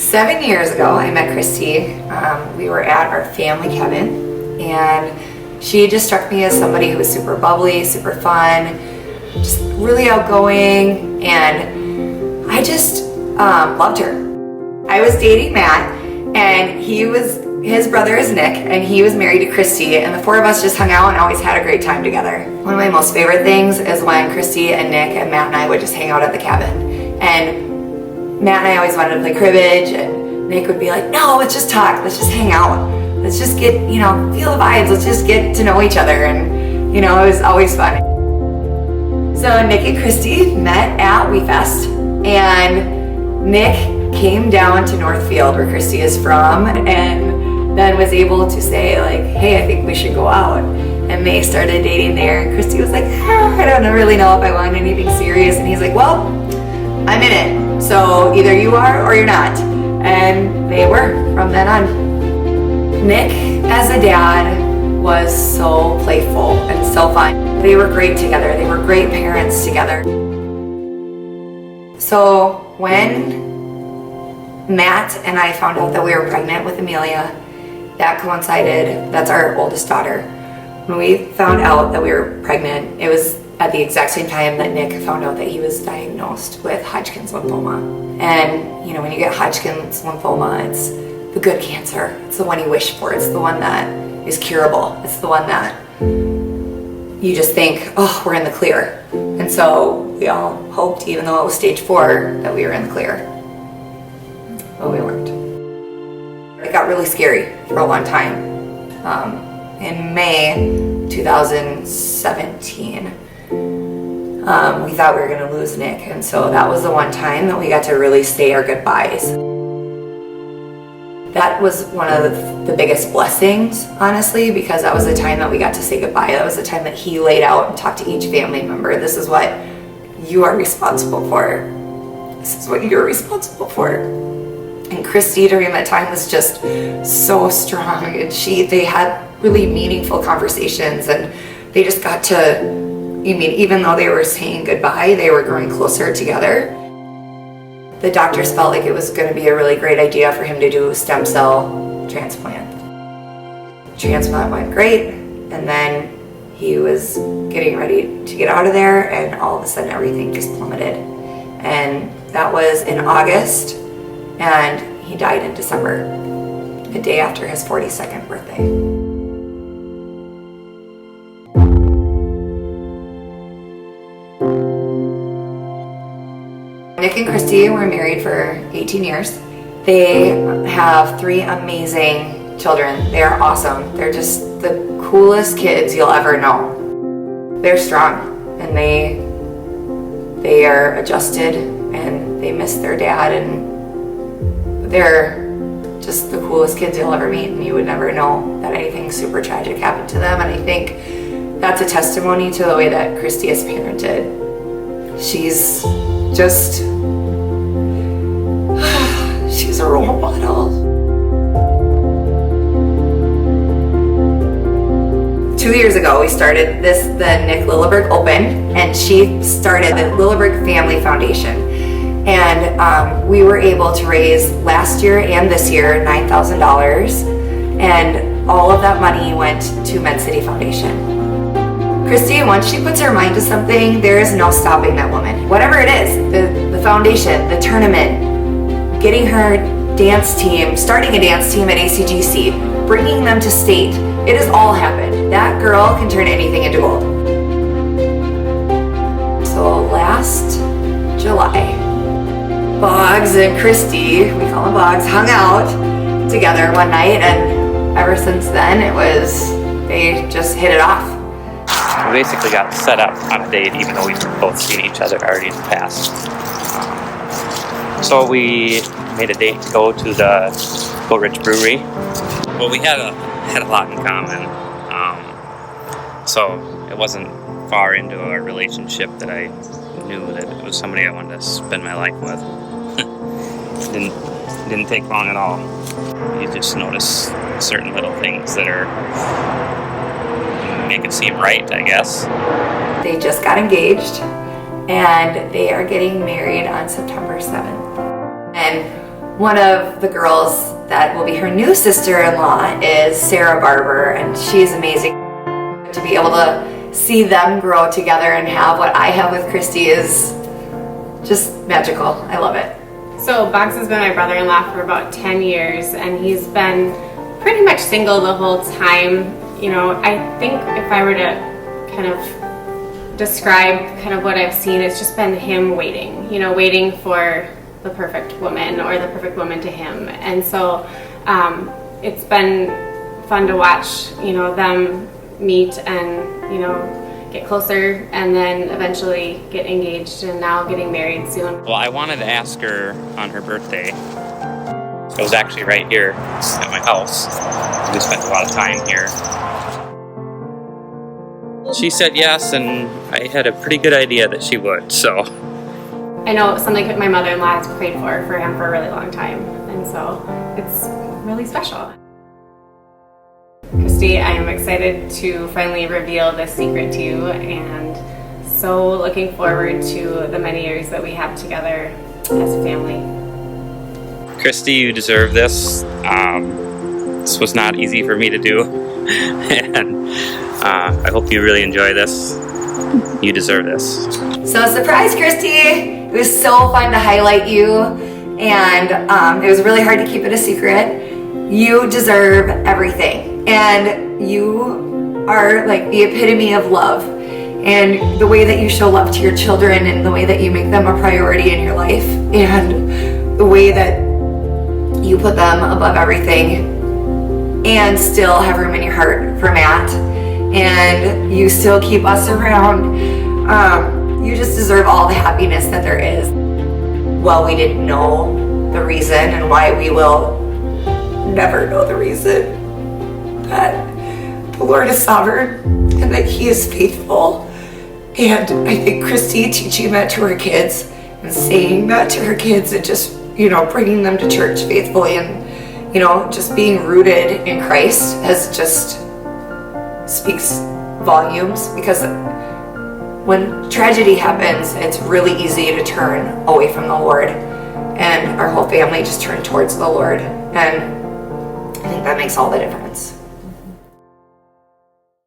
7 years ago, I met Kristi. We were at our family cabin, and she just struck me as somebody who was super bubbly, super fun, just really outgoing, and I just loved her. I was dating Matt, and his brother is Nick, and he was married to Kristi, and the four of us just hung out and always had a great time together. One of my most favorite things is when Kristi and Nick and Matt and I would just hang out at the cabin. And Matt and I always wanted to play cribbage, and Nick would be like, no, let's just talk, let's just hang out. Let's just get, feel the vibes, let's just get to know each other, and it was always fun. So Nick and Kristi met at WeFest, and Nick came down to Northfield, where Kristi is from, and then was able to say like, hey, I think we should go out. And they started dating there, and Kristi was like, I don't really know if I want anything serious, and he's like, well, I'm in it. So either you are or you're not. And they were from then on. Nick, as a dad, was so playful and so fun. They were great together. They were great parents together. So when Matt and I found out that we were pregnant with Amelia, that coincided, that's our oldest daughter. When we found out that we were pregnant, it was at the exact same time that Nick found out that he was diagnosed with Hodgkin's lymphoma. And when you get Hodgkin's lymphoma, it's the good cancer. It's the one you wish for. It's the one that is curable. It's the one that you just think, oh, we're in the clear. And so we all hoped, even though it was stage 4, that we were in the clear. But we weren't. It got really scary for a long time. In May 2017, we thought we were going to lose Nick, and so that was the one time that we got to really say our goodbyes. That was one of the biggest blessings, honestly, because that was the time that we got to say goodbye. That was the time that he laid out and talked to each family member. This is what you are responsible for. This is what you're responsible for. And Kristi during that time was just so strong, and they had really meaningful conversations, and they just got to, even though they were saying goodbye, they were growing closer together. The doctors felt like it was going to be a really great idea for him to do a stem cell transplant. Transplant went great, and then he was getting ready to get out of there, and all of a sudden everything just plummeted. And that was in August, and he died in December, the day after his 42nd birthday. Nick and Kristi were married for 18 years. They have 3 amazing children. They're awesome. They're just the coolest kids you'll ever know. They're strong, and they are adjusted, and they miss their dad, and they're just the coolest kids you'll ever meet, and you would never know that anything super tragic happened to them. And I think that's a testimony to the way that Kristi is parented. She's a role model. 2 years ago, we started the Nick Lilliberg Open, and she started the Lilliberg Family Foundation. And we were able to raise last year and this year $9,000, and all of that money went to Med City Foundation. Kristi, once she puts her mind to something, there is no stopping that woman. Whatever it is, the foundation, the tournament, getting her dance team, starting a dance team at ACGC, bringing them to state, it has all happened. That girl can turn anything into gold. So last July, Boggs and Kristi, we call them Boggs, hung out together one night, and ever since then they just hit it off. We basically got set up on a date, even though we've both seen each other already in the past. So we made a date to go to the Goat Ridge Brewery. Well, we had a lot in common, so it wasn't far into our relationship that I knew that it was somebody I wanted to spend my life with. Didn't take long at all. You just notice certain little things that make it seem right, I guess. They just got engaged, and they are getting married on September 7th. And one of the girls that will be her new sister-in-law is Sarah Barber, and she's amazing. To be able to see them grow together and have what I have with Kristi is just magical. I love it. So Boggs has been my brother-in-law for about 10 years, and he's been pretty much single the whole time. You know, I think if I were to kind of describe kind of what I've seen, it's just been him waiting, you know, waiting for the perfect woman or the perfect woman to him. And so it's been fun to watch, you know, them meet and, you know, get closer and then eventually get engaged and now getting married soon. Well, I wanted to ask her on her birthday. It was actually right here at my house. We spent a lot of time here. She said yes, and I had a pretty good idea that she would, so. I know something my mother-in-law has prayed for him for a really long time, and so it's really special. Kristi, I am excited to finally reveal this secret to you, and so looking forward to the many years that we have together as a family. Kristi, you deserve this. This was not easy for me to do, and I hope you really enjoy this. You deserve this. So surprise, Kristi! It was so fun to highlight you, and it was really hard to keep it a secret. You deserve everything, and you are like the epitome of love, and the way that you show love to your children and the way that you make them a priority in your life and the way that you put them above everything and still have room in your heart for Matt, and you still keep us around. You just deserve all the happiness that there is. Well, we didn't know the reason, and why we will never know the reason, that the Lord is sovereign and that He is faithful. And I think Kristi teaching that to her kids and saying that to her kids and just, you know, bringing them to church faithfully and, you know, just being rooted in Christ has just speaks volumes, because when tragedy happens, it's really easy to turn away from the Lord, and our whole family just turned towards the Lord, and I think that makes all the difference.